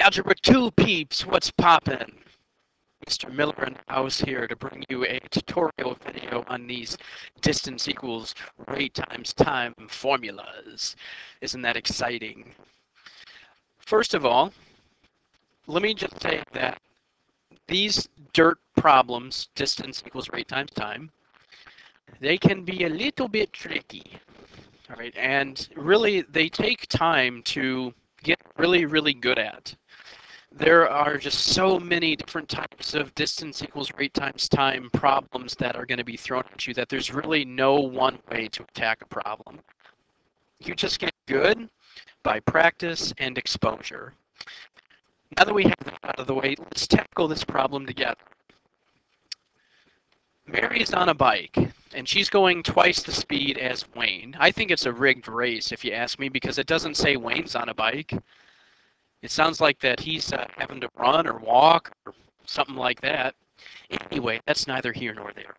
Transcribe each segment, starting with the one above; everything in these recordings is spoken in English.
Algebra 2 peeps, what's poppin'? Mr. Miller in the house here to bring you a tutorial video on these distance equals rate times time formulas. Isn't that exciting? First of all, let me just say that these dirt problems, distance equals rate times time, they can be a little bit tricky. All right, and really they take time to get really good at. There are just so many different types of distance equals rate times time problems that are going to be thrown at you that there's really no one way to attack a problem. You just get good by practice and exposure. Now that we have that out of the way, let's tackle this problem together. Mary is on a bike, and she's going twice the speed as Wayne. I think it's a rigged race, if you ask me, because it doesn't say Wayne's on a bike. It sounds like that he's having to run or walk or something like that. Anyway, that's neither here nor there.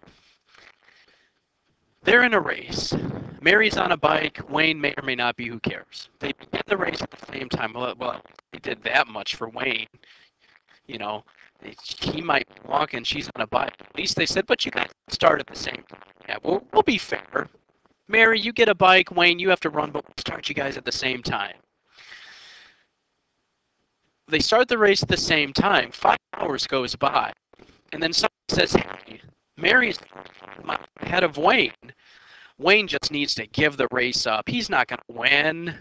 They're in a race. Mary's on a bike. Wayne may or may not be. Who cares? They begin the race at the same time. Well, they did that much for Wayne. You know, he might be walking. She's on a bike. At least they said, but you guys start at the same time. Yeah, we'll be fair. Mary, you get a bike. Wayne, you have to run, but we'll start you guys at the same time. They start the race at the same time. 5 hours goes by. And then someone says, hey, Mary's ahead of Wayne. Wayne just needs to give the race up. He's not going to win.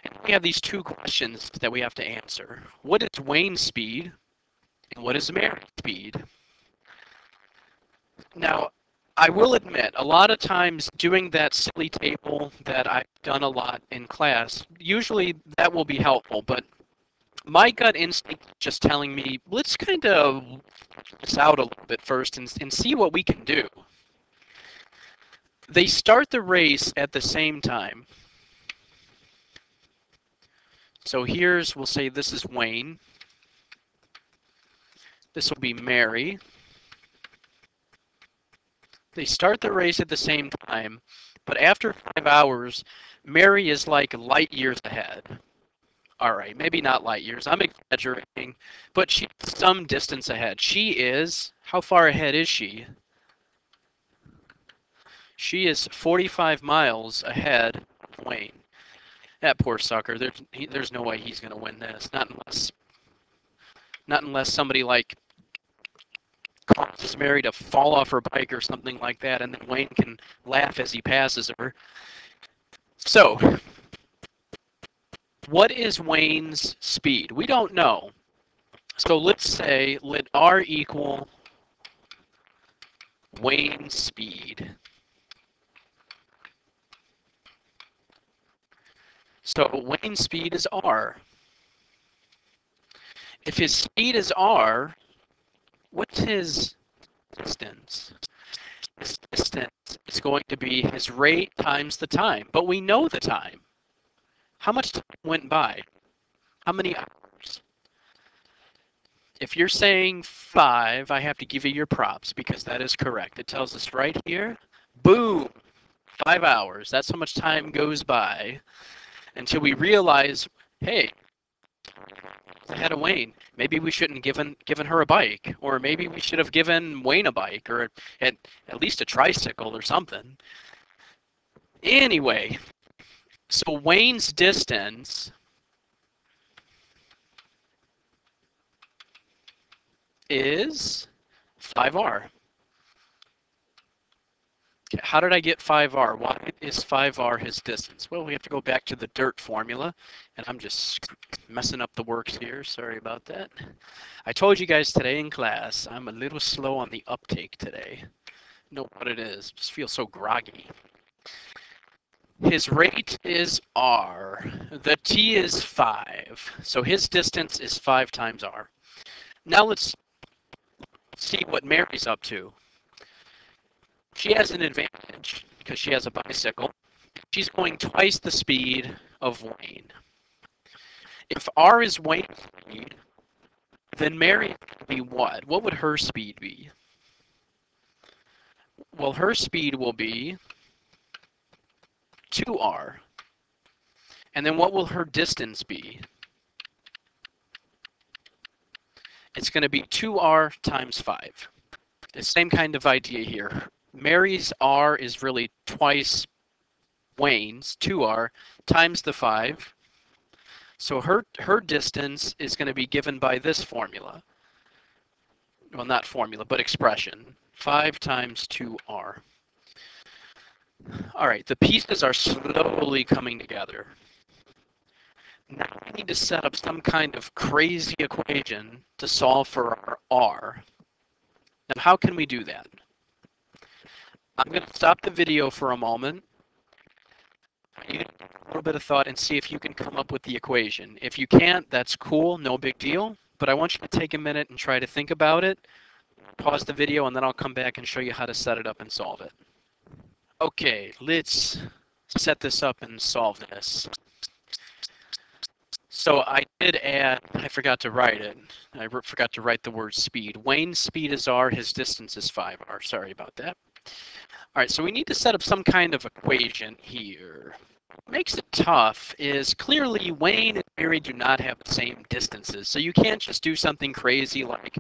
And we have these two questions that we have to answer. What is Wayne's speed? And what is Mary's speed? Now, I will admit, a lot of times doing that silly table that I've done a lot in class, usually that will be helpful, but my gut instinct is just telling me, let's kind of this out a little bit first and see what we can do. They start the race at the same time. So we'll say this is Wayne. This will be Mary. They start the race at the same time, but after 5 hours, Mary is like light years ahead. All right, maybe not light years. I'm exaggerating, but she's some distance ahead. She is, how far ahead is she? She is 45 miles ahead of Wayne. That poor sucker. There's no way he's going to win this. Not unless somebody like causes Mary to fall off her bike or something like that, and then Wayne can laugh as he passes her. So, what is Wayne's speed? We don't know. So let's say let R equal Wayne's speed. So Wayne's speed is R. If his speed is R, what's his distance? His distance is going to be his rate times the time. But we know the time. How much time went by? How many hours? If you're saying 5, I have to give you your props because that is correct. It tells us right here, boom, 5 hours. That's how much time goes by until we realize, hey, ahead of Wayne. Maybe we shouldn't have given her a bike, or maybe we should have given Wayne a bike, or at least a tricycle or something. Anyway, so Wayne's distance is 5R. How did I get 5R? Why is 5R his distance? Well, we have to go back to the dirt formula, and I'm just messing up the works here. Sorry about that. I told you guys today in class, I'm a little slow on the uptake today. Know what it is. Just feel so groggy. His rate is R. The T is 5. So his distance is 5 times R. Now let's see what Mary's up to. She has an advantage because she has a bicycle. She's going twice the speed of Wayne. If R is Wayne's speed, then Mary would be what? What would her speed be? Well, her speed will be 2R. And then what will her distance be? it's going to be 2r times 5. The same kind of idea here. Mary's r is really twice Wayne's, 2r, times the 5. So her distance is going to be given by this formula. Well, not formula, but expression. 5 times 2r. All right, the pieces are slowly coming together. Now we need to set up some kind of crazy equation to solve for our r. Now how can we do that? I'm going to stop the video for a moment. You give a little bit of thought and see if you can come up with the equation. If you can't, that's cool, no big deal. But I want you to take a minute and try to think about it. Pause the video and then I'll come back and show you how to set it up and solve it. Okay, let's set this up and solve this. So I did add, I forgot to write it. I forgot to write the word speed. Wayne's speed is r, his distance is 5r. Sorry about that. All right, so we need to set up some kind of equation here. What makes it tough is clearly Wayne and Mary do not have the same distances. So you can't just do something crazy like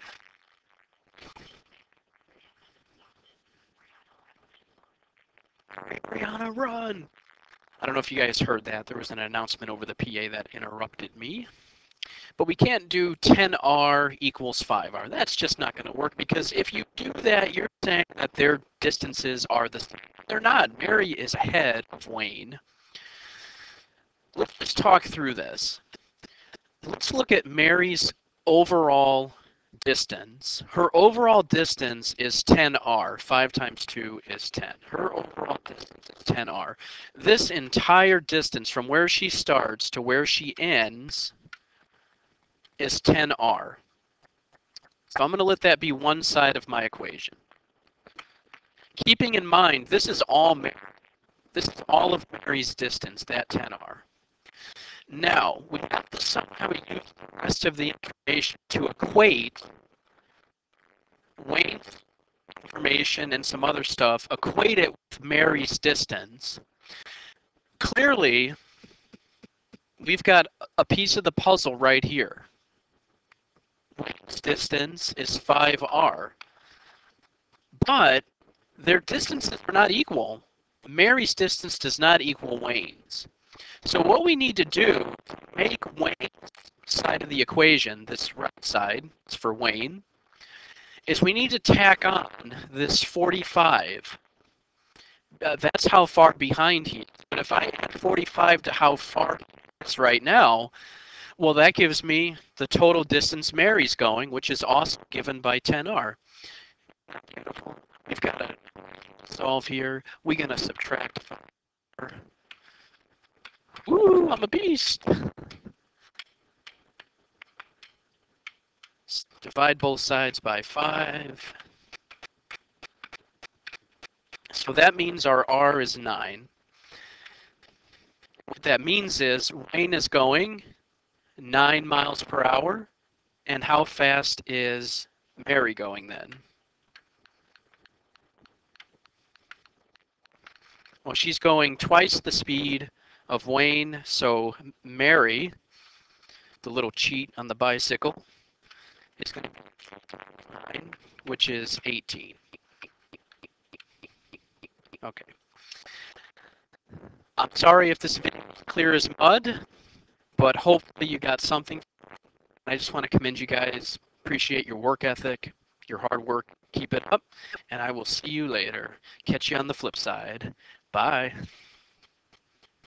Brianna, run! I don't know if you guys heard that. There was an announcement over the PA that interrupted me. But we can't do 10r equals 5r. That's just not going to work because if you do that, you're saying that their distances are the same. They're not. Mary is ahead of Wayne. Let's just talk through this. Let's look at Mary's overall distance. Her overall distance is 10r. 5 times 2 is 10. Her overall distance is 10r. This entire distance from where she starts to where she ends is 10r. So I'm going to let that be one side of my equation. Keeping in mind, this is all Mary. This is all of Mary's distance, that 10r. Now, we have to somehow use the rest of the information to equate Wayne's information and some other stuff, equate it with Mary's distance. Clearly, we've got a piece of the puzzle right here. Wayne's distance is 5r, but their distances are not equal. Mary's distance does not equal Wayne's. So what we need to do to make Wayne's side of the equation, this right side, is for Wayne, is we need to tack on this 45. That's how far behind he is. But if I add 45 to how far he is right now, well, that gives me the total distance Mary's going, which is also given by 10r. Beautiful. We've got to solve here. We're going to subtract 5. Woo, I'm a beast. Divide both sides by 5. So that means our r is 9. What that means is Wayne is going 9 miles per hour. And how fast is Mary going then? Well, she's going twice the speed of Wayne, so Mary, the little cheat on the bicycle, is going to be 9, which is 18. Okay. I'm sorry if this video is clear as mud, but hopefully you got something. I just want to commend you guys. Appreciate your work ethic, your hard work. Keep it up, and I will see you later. Catch you on the flip side. Bye.